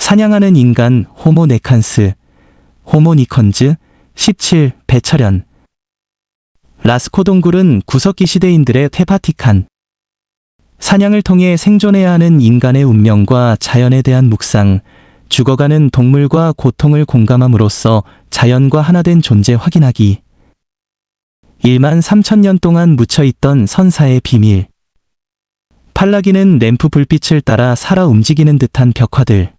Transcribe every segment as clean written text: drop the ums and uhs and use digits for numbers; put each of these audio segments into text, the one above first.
사냥하는 인간 호모 네칸스, 호모 니컨즈, 17. 배철현. 라스코 동굴은 구석기 시대인들의 테파티칸. 사냥을 통해 생존해야 하는 인간의 운명과 자연에 대한 묵상, 죽어가는 동물과 고통을 공감함으로써 자연과 하나된 존재 확인하기. 1만 3천 년 동안 묻혀있던 선사의 비밀. 팔라기는 램프 불빛을 따라 살아 움직이는 듯한 벽화들.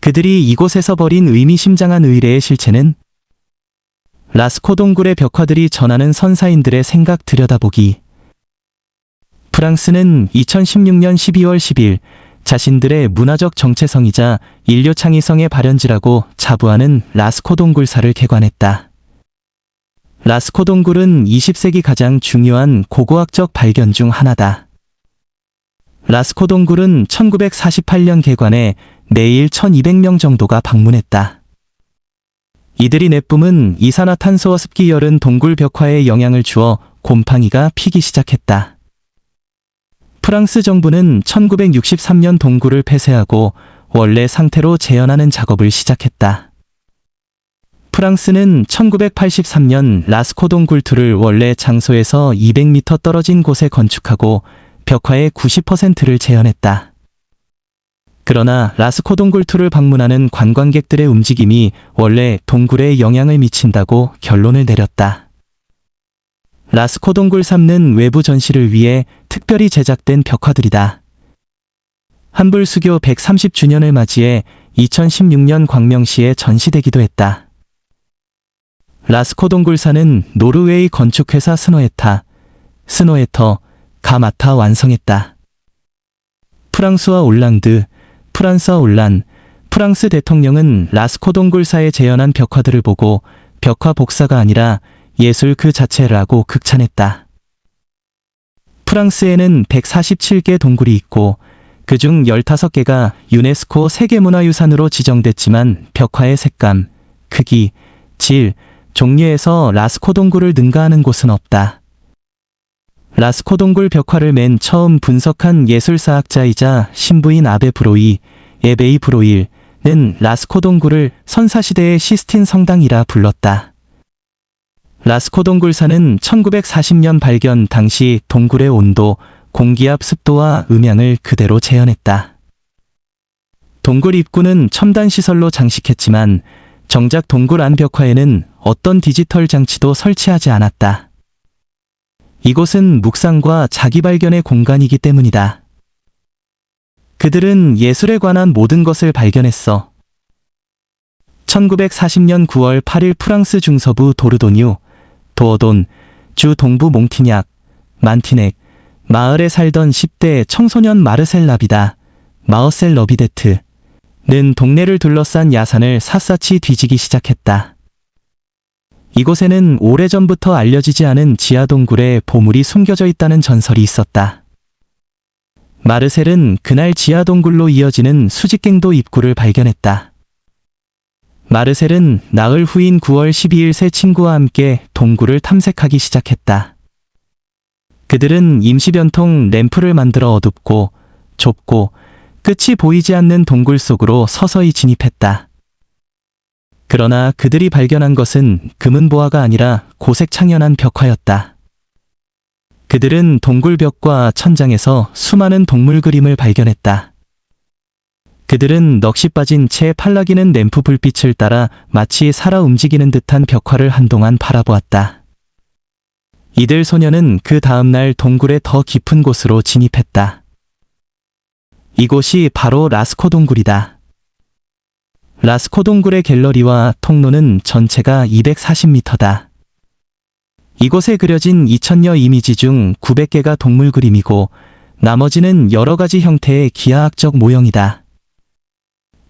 그들이 이곳에서 벌인 의미심장한 의례의 실체는 라스코 동굴의 벽화들이 전하는 선사인들의 생각 들여다보기. 프랑스는 2016년 12월 10일 자신들의 문화적 정체성이자 인류 창의성의 발현지라고 자부하는 라스코 동굴사를 개관했다. 라스코 동굴은 20세기 가장 중요한 고고학적 발견 중 하나다. 라스코 동굴은 1948년 개관해 매일 1200명 정도가 방문했다. 이들이 내뿜은 이산화탄소와 습기열은 동굴 벽화에 영향을 주어 곰팡이가 피기 시작했다. 프랑스 정부는 1963년 동굴을 폐쇄하고 원래 상태로 재현하는 작업을 시작했다. 프랑스는 1983년 라스코 동굴2를 원래 장소에서 200m 떨어진 곳에 건축하고 벽화의 90%를 재현했다. 그러나 라스코 동굴2를 방문하는 관광객들의 움직임이 원래 동굴에 영향을 미친다고 결론을 내렸다. 라스코 동굴 3는 외부 전시를 위해 특별히 제작된 벽화들이다. 한불수교 130주년을 맞이해 2016년 광명시에 전시되기도 했다. 라스코 동굴 4는 노르웨이 건축회사 스노에터가 맡아 완성했다. 프랑스와 올랑드, 프랑스와 올란, 프랑스 대통령은 라스코 동굴 4에 재현한 벽화들을 보고 벽화 복사가 아니라 예술 그 자체라고 극찬했다. 프랑스에는 147개 동굴이 있고 그중 15개가 유네스코 세계문화유산으로 지정됐지만 벽화의 색감, 크기, 질, 종류에서 라스코 동굴을 능가하는 곳은 없다. 라스코 동굴 벽화를 맨 처음 분석한 예술사학자이자 신부인 에베이 브로일은 라스코 동굴을 선사시대의 시스틴 성당이라 불렀다. 라스코 동굴사는 1940년 발견 당시 동굴의 온도, 공기압, 습도와 음향을 그대로 재현했다. 동굴 입구는 첨단 시설로 장식했지만 정작 동굴 안 벽화에는 어떤 디지털 장치도 설치하지 않았다. 이곳은 묵상과 자기 발견의 공간이기 때문이다. 그들은 예술에 관한 모든 것을 발견했어. 1940년 9월 8일 프랑스 중서부 도어돈, 주 동부 몽티냐, 만티넥, 마을에 살던 10대 청소년 마르셀 러비데트는 동네를 둘러싼 야산을 샅샅이 뒤지기 시작했다. 이곳에는 오래전부터 알려지지 않은 지하 동굴에 보물이 숨겨져 있다는 전설이 있었다. 마르셀은 그날 지하 동굴로 이어지는 수직갱도 입구를 발견했다. 마르셀은 나흘 후인 9월 12일 새 친구와 함께 동굴을 탐색하기 시작했다. 그들은 임시변통 램프를 만들어 어둡고 좁고 끝이 보이지 않는 동굴 속으로 서서히 진입했다. 그러나 그들이 발견한 것은 금은보화가 아니라 고색 창연한 벽화였다. 그들은 동굴 벽과 천장에서 수많은 동물 그림을 발견했다. 그들은 넋이 빠진 채 팔라기는 램프 불빛을 따라 마치 살아 움직이는 듯한 벽화를 한동안 바라보았다. 이들 소녀는 그 다음날 동굴의 더 깊은 곳으로 진입했다. 이곳이 바로 라스코 동굴이다. 라스코 동굴의 갤러리와 통로는 전체가 240m다. 이곳에 그려진 2000여 이미지 중 900개가 동물 그림이고 나머지는 여러 가지 형태의 기하학적 모형이다.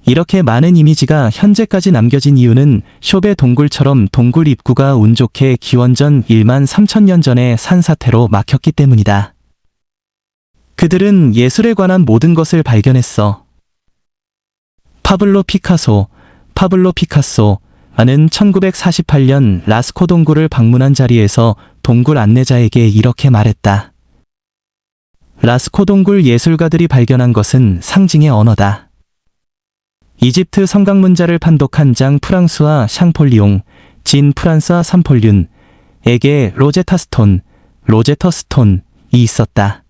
이렇게 많은 이미지가 현재까지 남겨진 이유는 쇼베 동굴처럼 동굴 입구가 운 좋게 기원전 1만 3천년 전에 산사태로 막혔기 때문이다. 그들은 예술에 관한 모든 것을 발견했어. 파블로 피카소는 1948년 라스코 동굴을 방문한 자리에서 동굴 안내자에게 이렇게 말했다. 라스코 동굴 예술가들이 발견한 것은 상징의 언어다. 이집트 성곽문자를 판독한 장 프랑스와 샹폴리옹, 진 프란스와 삼폴륜에게 로제타 스톤이 있었다.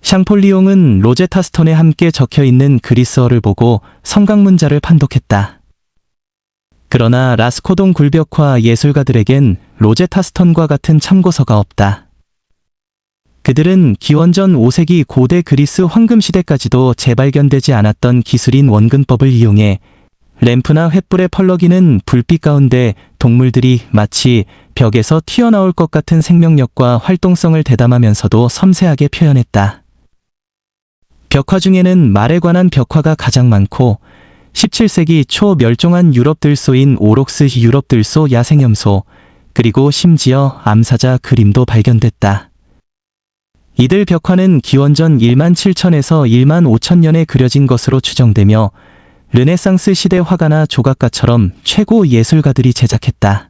샹폴리옹은 로제타 스톤에 함께 적혀 있는 그리스어를 보고 성곽문자를 판독했다. 그러나 라스코동 굴벽화 예술가들에겐 로제타 스톤과 같은 참고서가 없다. 그들은 기원전 5세기 고대 그리스 황금시대까지도 재발견되지 않았던 기술인 원근법을 이용해 램프나 횃불에 펄럭이는 불빛 가운데 동물들이 마치 벽에서 튀어나올 것 같은 생명력과 활동성을 대담하면서도 섬세하게 표현했다. 벽화 중에는 말에 관한 벽화가 가장 많고 17세기 초 멸종한 유럽 들소인 오록스 유럽 들소 야생염소, 그리고 심지어 암사자 그림도 발견됐다. 이들 벽화는 기원전 1만 7천에서 1만 5천년에 그려진 것으로 추정되며 르네상스 시대 화가나 조각가처럼 최고 예술가들이 제작했다.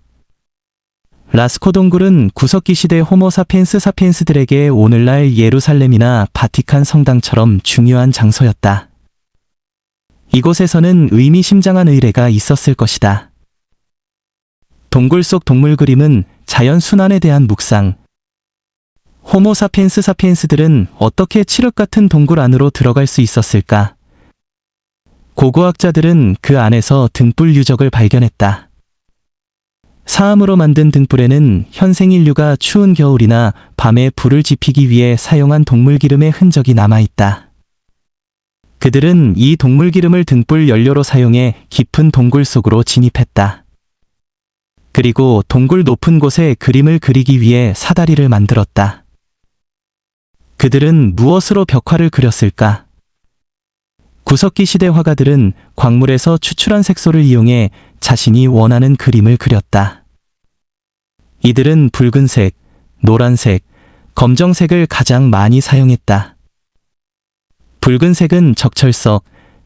라스코 동굴은 구석기 시대 호모 사피엔스들에게 오늘날 예루살렘이나 바티칸 성당처럼 중요한 장소였다. 이곳에서는 의미심장한 의뢰가 있었을 것이다. 동굴 속 동물 그림은 자연 순환에 대한 묵상. 호모 사피엔스들은 어떻게 칠흑 같은 동굴 안으로 들어갈 수 있었을까? 고고학자들은 그 안에서 등불 유적을 발견했다. 사암으로 만든 등불에는 현생 인류가 추운 겨울이나 밤에 불을 지피기 위해 사용한 동물 기름의 흔적이 남아있다. 그들은 이 동물 기름을 등불 연료로 사용해 깊은 동굴 속으로 진입했다. 그리고 동굴 높은 곳에 그림을 그리기 위해 사다리를 만들었다. 그들은 무엇으로 벽화를 그렸을까? 구석기 시대 화가들은 광물에서 추출한 색소를 이용해 자신이 원하는 그림을 그렸다. 이들은 붉은색, 노란색, 검정색을 가장 많이 사용했다. 붉은색은 적철석,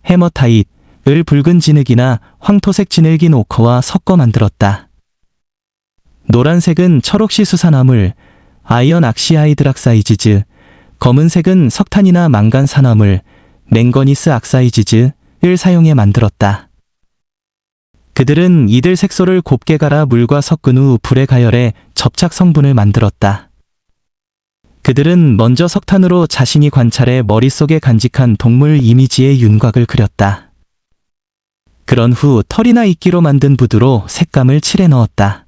헤머타잇을 붉은 진흙이나 황토색 진흙인 오커와 섞어 만들었다. 노란색은 철옥시 수산화물, 아이언 악시하이드락사이지즈, 검은색은 석탄이나 망간 산화물, 맹거니스 악사이지즈를 사용해 만들었다. 그들은 이들 색소를 곱게 갈아 물과 섞은 후 불에 가열해 접착 성분을 만들었다. 그들은 먼저 석탄으로 자신이 관찰해 머릿속에 간직한 동물 이미지의 윤곽을 그렸다. 그런 후 털이나 이끼로 만든 붓으로 색감을 칠해 넣었다.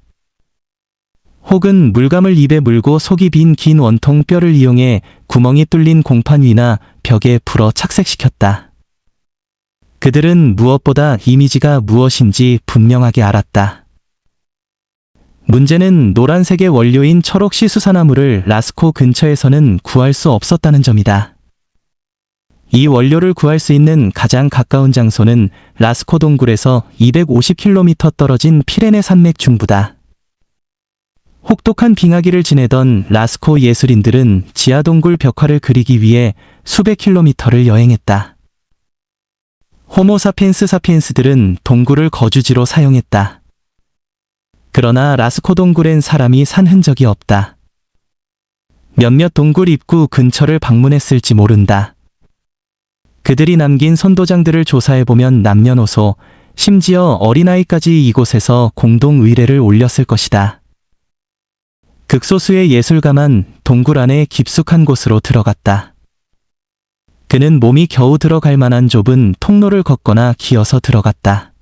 혹은 물감을 입에 물고 속이 빈 긴 원통 뼈를 이용해 구멍이 뚫린 공판 위나 벽에 불어 착색시켰다. 그들은 무엇보다 이미지가 무엇인지 분명하게 알았다. 문제는 노란색의 원료인 철옥시 수산화물을 라스코 근처에서는 구할 수 없었다는 점이다. 이 원료를 구할 수 있는 가장 가까운 장소는 라스코 동굴에서 250km 떨어진 피레네 산맥 중부다. 혹독한 빙하기를 지내던 라스코 예술인들은 지하동굴 벽화를 그리기 위해 수백 킬로미터를 여행했다. 호모 사피엔스들은 동굴을 거주지로 사용했다. 그러나 라스코 동굴엔 사람이 산 흔적이 없다. 몇몇 동굴 입구 근처를 방문했을지 모른다. 그들이 남긴 선도장들을 조사해보면 남녀노소, 심지어 어린아이까지 이곳에서 공동 의뢰를 올렸을 것이다. 극소수의 예술가만 동굴 안에 깊숙한 곳으로 들어갔다. 그는 몸이 겨우 들어갈 만한 좁은 통로를 걷거나 기어서 들어갔다.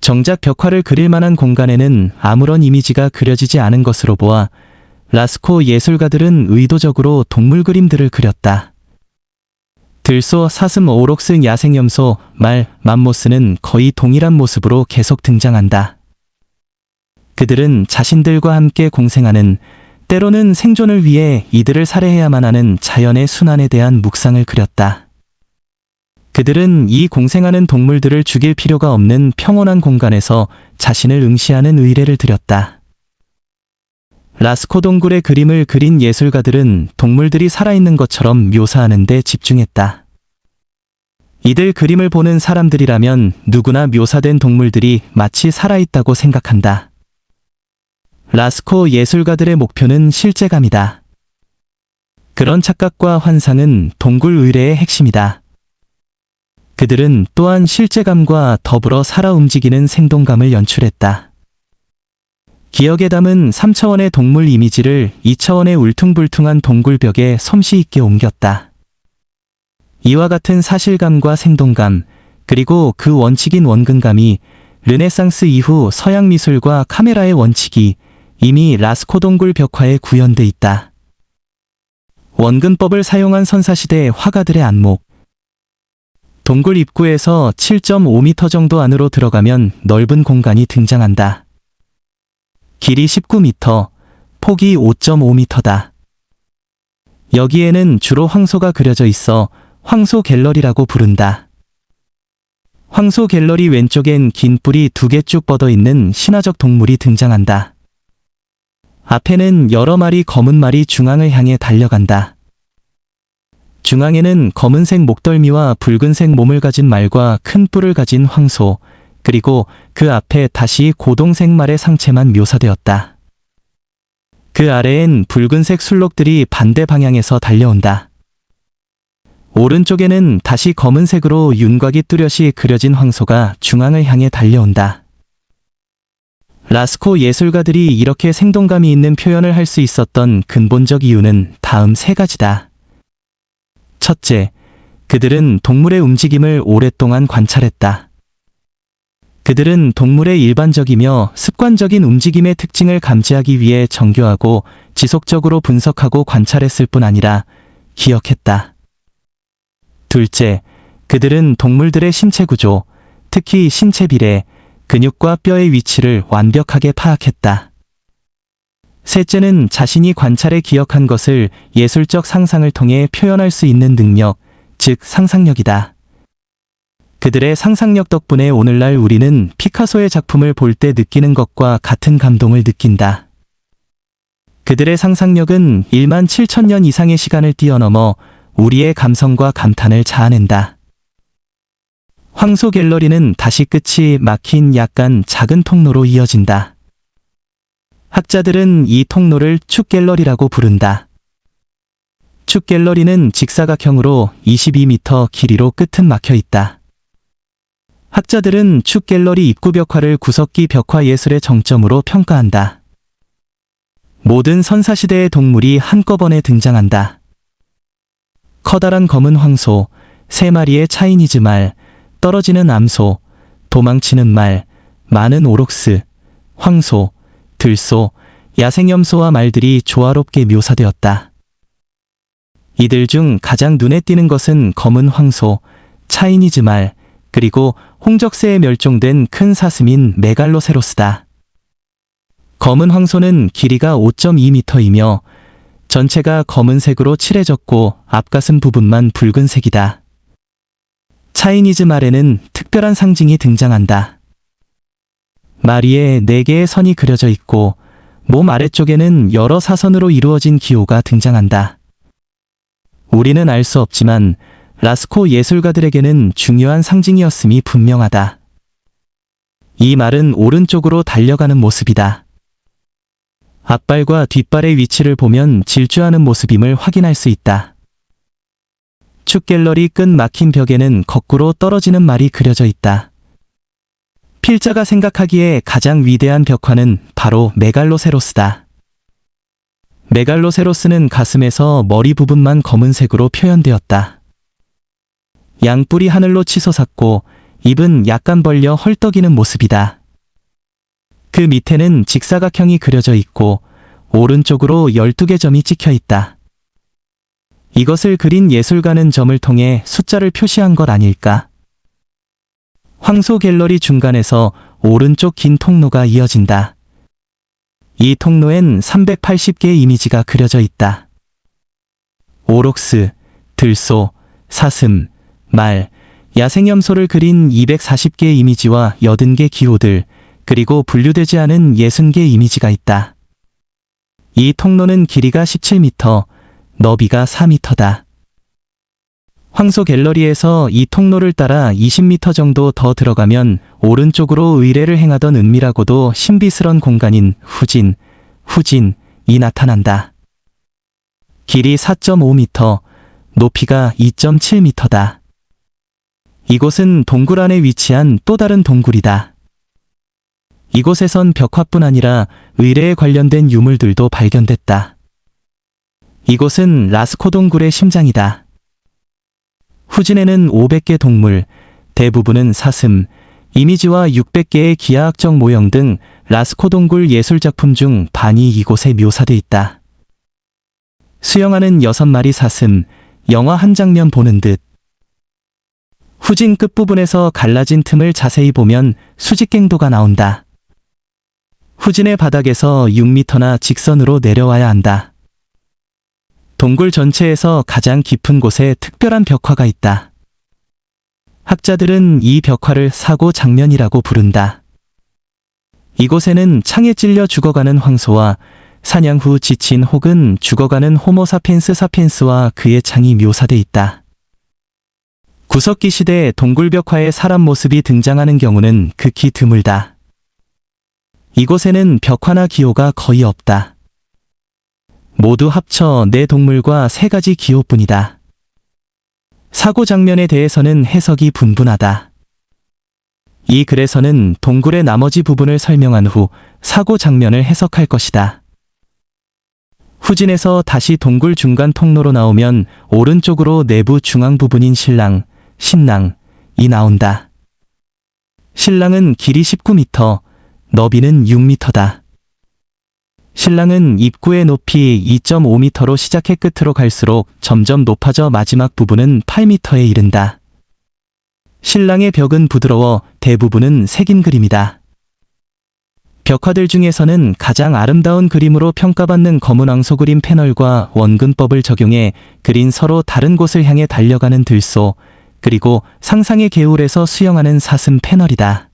정작 벽화를 그릴 만한 공간에는 아무런 이미지가 그려지지 않은 것으로 보아 라스코 예술가들은 의도적으로 동물 그림들을 그렸다. 들소, 사슴, 오록스, 야생염소, 말, 맘모스는 거의 동일한 모습으로 계속 등장한다. 그들은 자신들과 함께 공생하는, 때로는 생존을 위해 이들을 살해해야만 하는 자연의 순환에 대한 묵상을 그렸다. 그들은 이 공생하는 동물들을 죽일 필요가 없는 평온한 공간에서 자신을 응시하는 의뢰를 드렸다. 라스코 동굴의 그림을 그린 예술가들은 동물들이 살아있는 것처럼 묘사하는 데 집중했다. 이들 그림을 보는 사람들이라면 누구나 묘사된 동물들이 마치 살아있다고 생각한다. 라스코 예술가들의 목표는 실제감이다. 그런 착각과 환상은 동굴 의뢰의 핵심이다. 그들은 또한 실제감과 더불어 살아 움직이는 생동감을 연출했다. 기억에 담은 3차원의 동물 이미지를 2차원의 울퉁불퉁한 동굴벽에 솜씨 있게 옮겼다. 이와 같은 사실감과 생동감, 그리고 그 원칙인 원근감이 르네상스 이후 서양 미술과 카메라의 원칙이 이미 라스코 동굴 벽화에 구현돼 있다. 원근법을 사용한 선사시대 화가들의 안목. 동굴 입구에서 7.5m 정도 안으로 들어가면 넓은 공간이 등장한다. 길이 19m, 폭이 5.5m다. 여기에는 주로 황소가 그려져 있어 황소 갤러리라고 부른다. 황소 갤러리 왼쪽엔 긴 뿔이 2개 쭉 뻗어 있는 신화적 동물이 등장한다. 앞에는 여러 마리 검은 말이 중앙을 향해 달려간다. 중앙에는 검은색 목덜미와 붉은색 몸을 가진 말과 큰 뿔을 가진 황소, 그리고 그 앞에 다시 고동색 말의 상체만 묘사되었다. 그 아래엔 붉은색 술록들이 반대 방향에서 달려온다. 오른쪽에는 다시 검은색으로 윤곽이 뚜렷이 그려진 황소가 중앙을 향해 달려온다. 라스코 예술가들이 이렇게 생동감이 있는 표현을 할 수 있었던 근본적 이유는 다음 3가지다. 첫째, 그들은 동물의 움직임을 오랫동안 관찰했다. 그들은 동물의 일반적이며 습관적인 움직임의 특징을 감지하기 위해 정교하고 지속적으로 분석하고 관찰했을 뿐 아니라 기억했다. 둘째, 그들은 동물들의 신체 구조, 특히 신체 비례, 근육과 뼈의 위치를 완벽하게 파악했다. 셋째는 자신이 관찰해 기억한 것을 예술적 상상을 통해 표현할 수 있는 능력, 즉 상상력이다. 그들의 상상력 덕분에 오늘날 우리는 피카소의 작품을 볼 때 느끼는 것과 같은 감동을 느낀다. 그들의 상상력은 1만 7천 년 이상의 시간을 뛰어넘어 우리의 감성과 감탄을 자아낸다. 황소 갤러리는 다시 끝이 막힌 약간 작은 통로로 이어진다. 학자들은 이 통로를 축 갤러리라고 부른다. 축 갤러리는 직사각형으로 22m 길이로 끝은 막혀 있다. 학자들은 축 갤러리 입구 벽화를 구석기 벽화 예술의 정점으로 평가한다. 모든 선사시대의 동물이 한꺼번에 등장한다. 커다란 검은 황소, 3마리의 차이니즈 말, 떨어지는 암소, 도망치는 말, 많은 오록스, 황소, 들소, 야생염소와 말들이 조화롭게 묘사되었다. 이들 중 가장 눈에 띄는 것은 검은 황소, 차이니즈 말, 그리고 홍적세에 멸종된 큰 사슴인 메갈로세로스다. 검은 황소는 길이가 5.2m이며 전체가 검은색으로 칠해졌고 앞가슴 부분만 붉은색이다. 차이니즈 말에는 특별한 상징이 등장한다. 말 위에 4개의 선이 그려져 있고 몸 아래쪽에는 여러 사선으로 이루어진 기호가 등장한다. 우리는 알 수 없지만 라스코 예술가들에게는 중요한 상징이었음이 분명하다. 이 말은 오른쪽으로 달려가는 모습이다. 앞발과 뒷발의 위치를 보면 질주하는 모습임을 확인할 수 있다. 축 갤러리 끝 막힌 벽에는 거꾸로 떨어지는 말이 그려져 있다. 필자가 생각하기에 가장 위대한 벽화는 바로 메갈로세로스다. 메갈로세로스는 가슴에서 머리 부분만 검은색으로 표현되었다. 양뿔이 하늘로 치솟았고 입은 약간 벌려 헐떡이는 모습이다. 그 밑에는 직사각형이 그려져 있고 오른쪽으로 12개 점이 찍혀 있다. 이것을 그린 예술가는 점을 통해 숫자를 표시한 것 아닐까? 황소 갤러리 중간에서 오른쪽 긴 통로가 이어진다. 이 통로엔 380개의 이미지가 그려져 있다. 오록스, 들소, 사슴, 말, 야생염소를 그린 240개의 이미지와 80개 기호들, 그리고 분류되지 않은 60개 이미지가 있다. 이 통로는 길이가 17m, 너비가 4m다. 황소 갤러리에서 이 통로를 따라 20m 정도 더 들어가면 오른쪽으로 의뢰를 행하던 은밀하고도 신비스런 공간인 후진이 나타난다. 길이 4.5m, 높이가 2.7m다. 이곳은 동굴 안에 위치한 또 다른 동굴이다. 이곳에선 벽화뿐 아니라 의뢰에 관련된 유물들도 발견됐다. 이곳은 라스코 동굴의 심장이다. 후진에는 500개 동물, 대부분은 사슴, 이미지와 600개의 기하학적 모형 등 라스코 동굴 예술작품 중 반이 이곳에 묘사돼 있다. 수영하는 6마리 사슴, 영화 한 장면 보는 듯. 후진 끝부분에서 갈라진 틈을 자세히 보면 수직갱도가 나온다. 후진의 바닥에서 6m나 직선으로 내려와야 한다. 동굴 전체에서 가장 깊은 곳에 특별한 벽화가 있다. 학자들은 이 벽화를 사고 장면이라고 부른다. 이곳에는 창에 찔려 죽어가는 황소와 사냥 후 지친 혹은 죽어가는 호모 사피엔스 사피엔스와 그의 창이 묘사돼 있다. 구석기 시대 동굴 벽화에 사람 모습이 등장하는 경우는 극히 드물다. 이곳에는 벽화나 기호가 거의 없다. 모두 합쳐 4동물과 3가지 기호뿐이다. 사고 장면에 대해서는 해석이 분분하다. 이 글에서는 동굴의 나머지 부분을 설명한 후 사고 장면을 해석할 것이다. 후진에서 다시 동굴 중간 통로로 나오면 오른쪽으로 내부 중앙 부분인 신랑이 나온다. 신랑은 길이 19m, 너비는 6m다. 신랑은 입구의 높이 2.5m로 시작해 끝으로 갈수록 점점 높아져 마지막 부분은 8m에 이른다. 신랑의 벽은 부드러워 대부분은 새긴 그림이다. 벽화들 중에서는 가장 아름다운 그림으로 평가받는 검은 황소 그림 패널과 원근법을 적용해 그린 서로 다른 곳을 향해 달려가는 들소, 그리고 상상의 개울에서 수영하는 사슴 패널이다.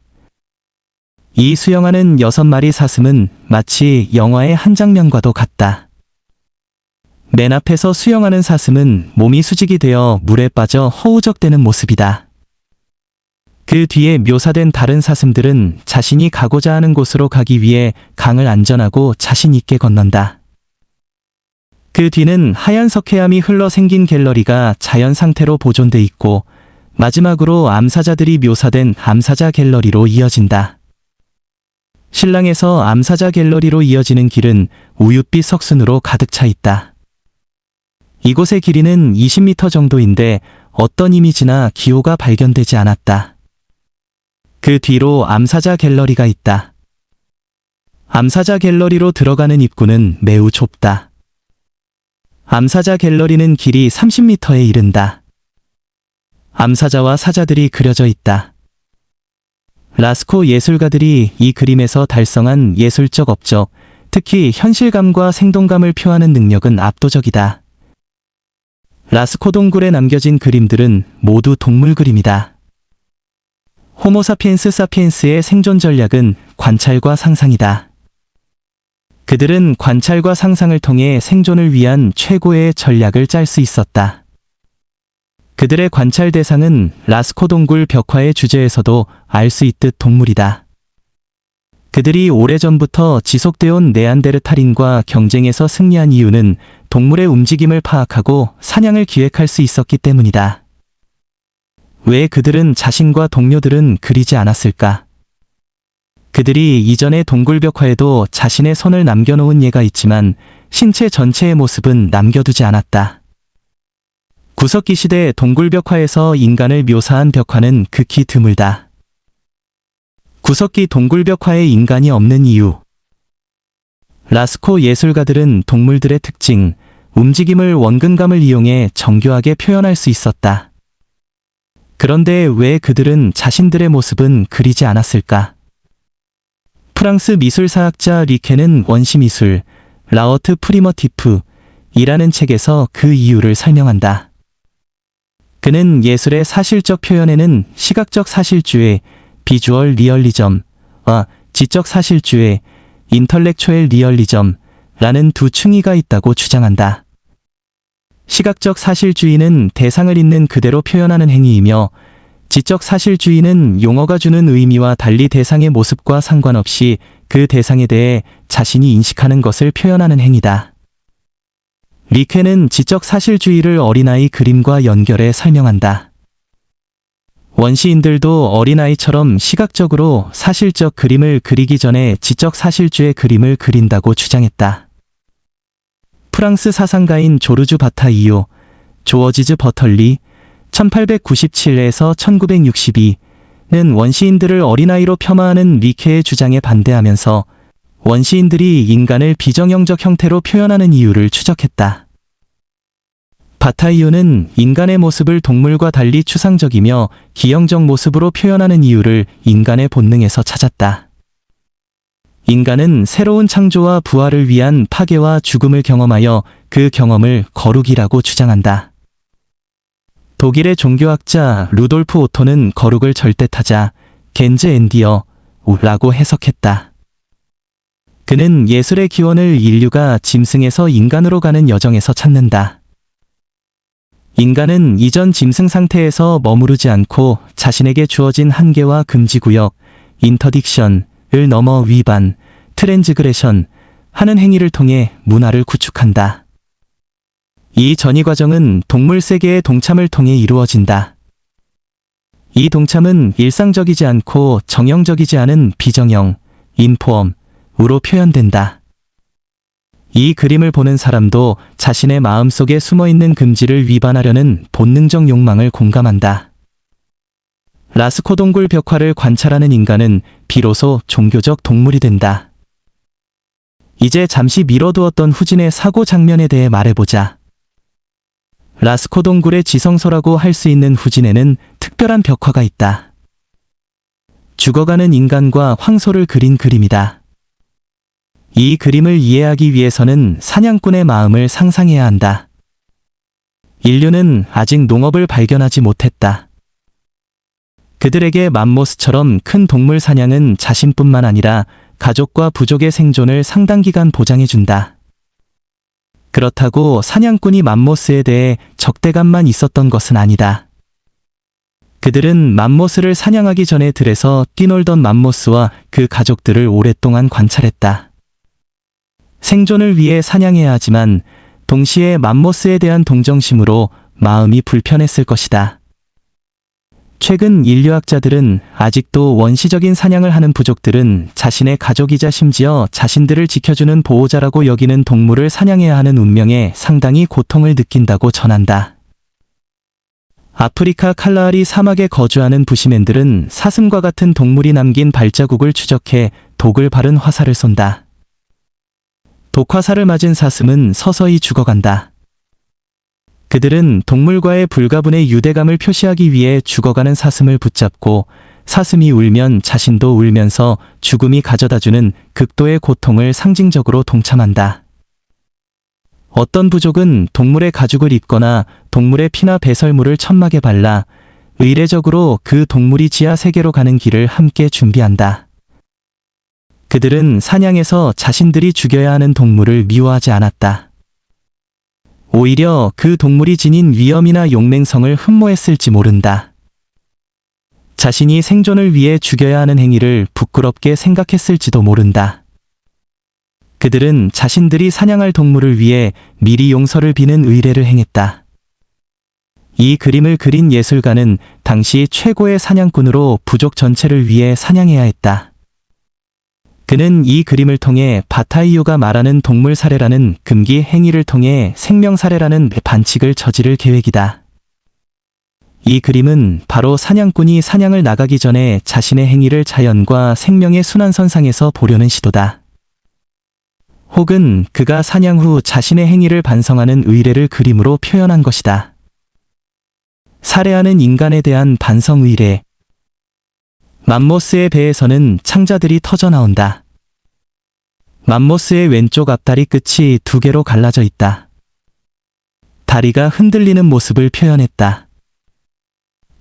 이 수영하는 6마리 사슴은 마치 영화의 한 장면과도 같다. 맨 앞에서 수영하는 사슴은 몸이 수직이 되어 물에 빠져 허우적대는 모습이다. 그 뒤에 묘사된 다른 사슴들은 자신이 가고자 하는 곳으로 가기 위해 강을 안전하고 자신 있게 건넌다. 그 뒤는 하얀 석회암이 흘러 생긴 갤러리가 자연 상태로 보존돼 있고 마지막으로 암사자들이 묘사된 암사자 갤러리로 이어진다. 신랑에서 암사자 갤러리로 이어지는 길은 우윳빛 석순으로 가득 차 있다. 이곳의 길이는 20m 정도인데 어떤 이미지나 기호가 발견되지 않았다. 그 뒤로 암사자 갤러리가 있다. 암사자 갤러리로 들어가는 입구는 매우 좁다. 암사자 갤러리는 길이 30m에 이른다. 암사자와 사자들이 그려져 있다. 라스코 예술가들이 이 그림에서 달성한 예술적 업적, 특히 현실감과 생동감을 표하는 능력은 압도적이다. 라스코 동굴에 남겨진 그림들은 모두 동물 그림이다. 호모 사피엔스 사피엔스의 생존 전략은 관찰과 상상이다. 그들은 관찰과 상상을 통해 생존을 위한 최고의 전략을 짤 수 있었다. 그들의 관찰 대상은 라스코 동굴 벽화의 주제에서도 알 수 있듯 동물이다. 그들이 오래전부터 지속되어 온 네안데르탈인과 경쟁에서 승리한 이유는 동물의 움직임을 파악하고 사냥을 기획할 수 있었기 때문이다. 왜 그들은 자신과 동료들은 그리지 않았을까? 그들이 이전의 동굴 벽화에도 자신의 손을 남겨놓은 예가 있지만 신체 전체의 모습은 남겨두지 않았다. 구석기 시대 동굴 벽화에서 인간을 묘사한 벽화는 극히 드물다. 구석기 동굴 벽화에 인간이 없는 이유. 라스코 예술가들은 동물들의 특징, 움직임을 원근감을 이용해 정교하게 표현할 수 있었다. 그런데 왜 그들은 자신들의 모습은 그리지 않았을까? 프랑스 미술사학자 리케는 원시미술, 라어트 프리머티프이라는 책에서 그 이유를 설명한다. 그는 예술의 사실적 표현에는 시각적 사실주의, 비주얼 리얼리즘과 지적 사실주의, 인털렉추얼 리얼리즘라는 두 층위가 있다고 주장한다. 시각적 사실주의는 대상을 있는 그대로 표현하는 행위이며 지적 사실주의는 용어가 주는 의미와 달리 대상의 모습과 상관없이 그 대상에 대해 자신이 인식하는 것을 표현하는 행위다. 리케는 지적 사실주의를 어린아이 그림과 연결해 설명한다. 원시인들도 어린아이처럼 시각적으로 사실적 그림을 그리기 전에 지적 사실주의 그림을 그린다고 주장했다. 프랑스 사상가인 조르주 바타이유, 조어지즈 버털리, 1897에서 1962는 원시인들을 어린아이로 폄하하는 리케의 주장에 반대하면서 원시인들이 인간을 비정형적 형태로 표현하는 이유를 추적했다. 바타이유는 인간의 모습을 동물과 달리 추상적이며 기형적 모습으로 표현하는 이유를 인간의 본능에서 찾았다. 인간은 새로운 창조와 부활을 위한 파괴와 죽음을 경험하여 그 경험을 거룩이라고 주장한다. 독일의 종교학자 루돌프 오토는 거룩을 절대타자 겐즈 엔디어라고 해석했다. 그는 예술의 기원을 인류가 짐승에서 인간으로 가는 여정에서 찾는다. 인간은 이전 짐승 상태에서 머무르지 않고 자신에게 주어진 한계와 금지구역, 인터딕션을 넘어 위반, 트랜스그레션 하는 행위를 통해 문화를 구축한다. 이 전이 과정은 동물 세계의 동참을 통해 이루어진다. 이 동참은 일상적이지 않고 정형적이지 않은 비정형, 인포엄으로 표현된다. 이 그림을 보는 사람도 자신의 마음속에 숨어있는 금지를 위반하려는 본능적 욕망을 공감한다. 라스코 동굴 벽화를 관찰하는 인간은 비로소 종교적 동물이 된다. 이제 잠시 미뤄두었던 후진의 사고 장면에 대해 말해보자. 라스코 동굴의 지성소라고 할 수 있는 후진에는 특별한 벽화가 있다. 죽어가는 인간과 황소를 그린 그림이다. 이 그림을 이해하기 위해서는 사냥꾼의 마음을 상상해야 한다. 인류는 아직 농업을 발견하지 못했다. 그들에게 맘모스처럼 큰 동물 사냥은 자신뿐만 아니라 가족과 부족의 생존을 상당 기간 보장해준다. 그렇다고 사냥꾼이 맘모스에 대해 적대감만 있었던 것은 아니다. 그들은 맘모스를 사냥하기 전에 들에서 뛰놀던 맘모스와 그 가족들을 오랫동안 관찰했다. 생존을 위해 사냥해야 하지만 동시에 맘모스에 대한 동정심으로 마음이 불편했을 것이다. 최근 인류학자들은 아직도 원시적인 사냥을 하는 부족들은 자신의 가족이자 심지어 자신들을 지켜주는 보호자라고 여기는 동물을 사냥해야 하는 운명에 상당히 고통을 느낀다고 전한다. 아프리카 칼라하리 사막에 거주하는 부시맨들은 사슴과 같은 동물이 남긴 발자국을 추적해 독을 바른 화살을 쏜다. 독화살을 맞은 사슴은 서서히 죽어간다. 그들은 동물과의 불가분의 유대감을 표시하기 위해 죽어가는 사슴을 붙잡고 사슴이 울면 자신도 울면서 죽음이 가져다주는 극도의 고통을 상징적으로 동참한다. 어떤 부족은 동물의 가죽을 입거나 동물의 피나 배설물을 천막에 발라 의례적으로 그 동물이 지하 세계로 가는 길을 함께 준비한다. 그들은 사냥에서 자신들이 죽여야 하는 동물을 미워하지 않았다. 오히려 그 동물이 지닌 위험이나 용맹성을 흠모했을지 모른다. 자신이 생존을 위해 죽여야 하는 행위를 부끄럽게 생각했을지도 모른다. 그들은 자신들이 사냥할 동물을 위해 미리 용서를 비는 의례를 행했다. 이 그림을 그린 예술가는 당시 최고의 사냥꾼으로 부족 전체를 위해 사냥해야 했다. 그는 이 그림을 통해 바타이유가 말하는 동물 살해라는 금기 행위를 통해 생명 살해라는 반칙을 저지를 계획이다. 이 그림은 바로 사냥꾼이 사냥을 나가기 전에 자신의 행위를 자연과 생명의 순환선상에서 보려는 시도다. 혹은 그가 사냥 후 자신의 행위를 반성하는 의례를 그림으로 표현한 것이다. 살해하는 인간에 대한 반성 의례. 맘모스의 배에서는 창자들이 터져 나온다. 맘모스의 왼쪽 앞다리 끝이 두 개로 갈라져 있다. 다리가 흔들리는 모습을 표현했다.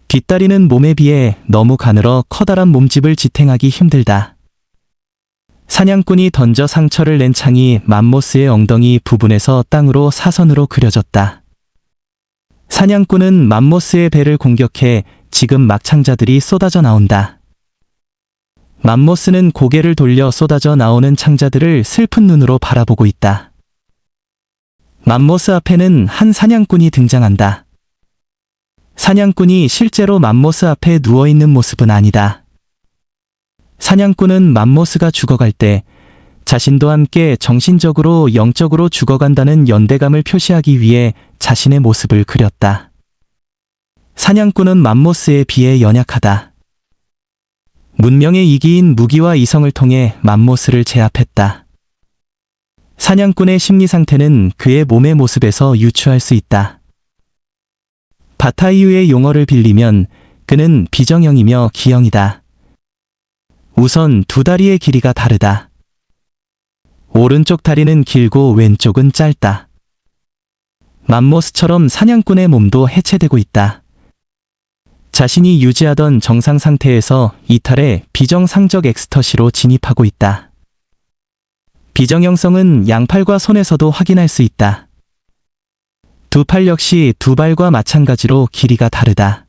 뒷다리는 몸에 비해 너무 가늘어 커다란 몸집을 지탱하기 힘들다. 사냥꾼이 던져 상처를 낸 창이 맘모스의 엉덩이 부분에서 땅으로 사선으로 그려졌다. 사냥꾼은 맘모스의 배를 공격해 지금 막창자들이 쏟아져 나온다. 맘모스는 고개를 돌려 쏟아져 나오는 창자들을 슬픈 눈으로 바라보고 있다. 맘모스 앞에는 한 사냥꾼이 등장한다. 사냥꾼이 실제로 맘모스 앞에 누워있는 모습은 아니다. 사냥꾼은 맘모스가 죽어갈 때 자신도 함께 정신적으로 영적으로 죽어간다는 연대감을 표시하기 위해 자신의 모습을 그렸다. 사냥꾼은 맘모스에 비해 연약하다. 문명의 이기인 무기와 이성을 통해 맘모스를 제압했다. 사냥꾼의 심리 상태는 그의 몸의 모습에서 유추할 수 있다. 바타이유의 용어를 빌리면 그는 비정형이며 기형이다. 우선 두 다리의 길이가 다르다. 오른쪽 다리는 길고 왼쪽은 짧다. 맘모스처럼 사냥꾼의 몸도 해체되고 있다. 자신이 유지하던 정상 상태에서 이탈해 비정상적 엑스터시로 진입하고 있다. 비정형성은 양팔과 손에서도 확인할 수 있다. 두 팔 역시 두 발과 마찬가지로 길이가 다르다.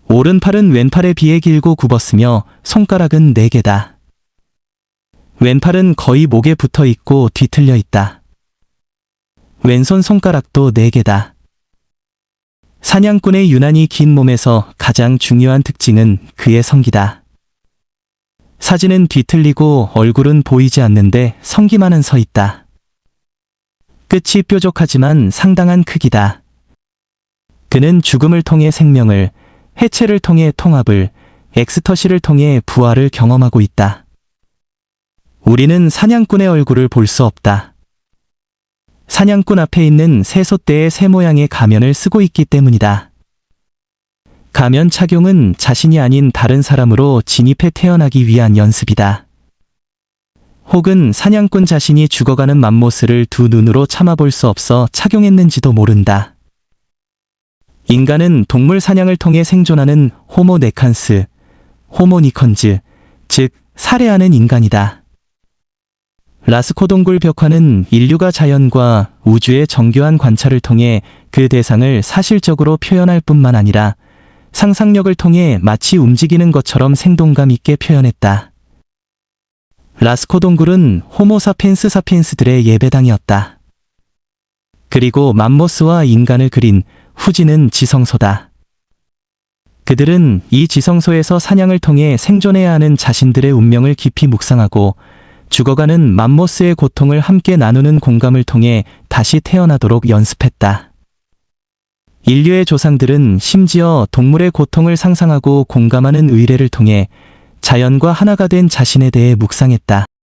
오른팔은 왼팔에 비해 길고 굽었으며 손가락은 4개다. 왼팔은 거의 목에 붙어 있고 뒤틀려 있다. 왼손 손가락도 4개다. 사냥꾼의 유난히 긴 몸에서 가장 중요한 특징은 그의 성기다. 사진은 뒤틀리고 얼굴은 보이지 않는데 성기만은 서 있다. 끝이 뾰족하지만 상당한 크기다. 그는 죽음을 통해 생명을, 해체를 통해 통합을, 엑스터시를 통해 부활을 경험하고 있다. 우리는 사냥꾼의 얼굴을 볼 수 없다. 사냥꾼 앞에 있는 새소떼의 새 모양의 가면을 쓰고 있기 때문이다. 가면 착용은 자신이 아닌 다른 사람으로 진입해 태어나기 위한 연습이다. 혹은 사냥꾼 자신이 죽어가는 맘모스를 두 눈으로 참아볼 수 없어 착용했는지도 모른다. 인간은 동물 사냥을 통해 생존하는 호모 네칸스, 호모 니컨즈, 즉 살해하는 인간이다. 라스코 동굴 벽화는 인류가 자연과 우주의 정교한 관찰을 통해 그 대상을 사실적으로 표현할 뿐만 아니라 상상력을 통해 마치 움직이는 것처럼 생동감 있게 표현했다. 라스코 동굴은 호모 사피엔스 사피엔스들의 예배당이었다. 그리고 맘모스와 인간을 그린 후지는 지성소다. 그들은 이 지성소에서 사냥을 통해 생존해야 하는 자신들의 운명을 깊이 묵상하고 죽어가는 맘모스의 고통을 함께 나누는 공감을 통해 다시 태어나도록 연습했다. 인류의 조상들은 심지어 동물의 고통을 상상하고 공감하는 의례를 통해 자연과 하나가 된 자신에 대해 묵상했다.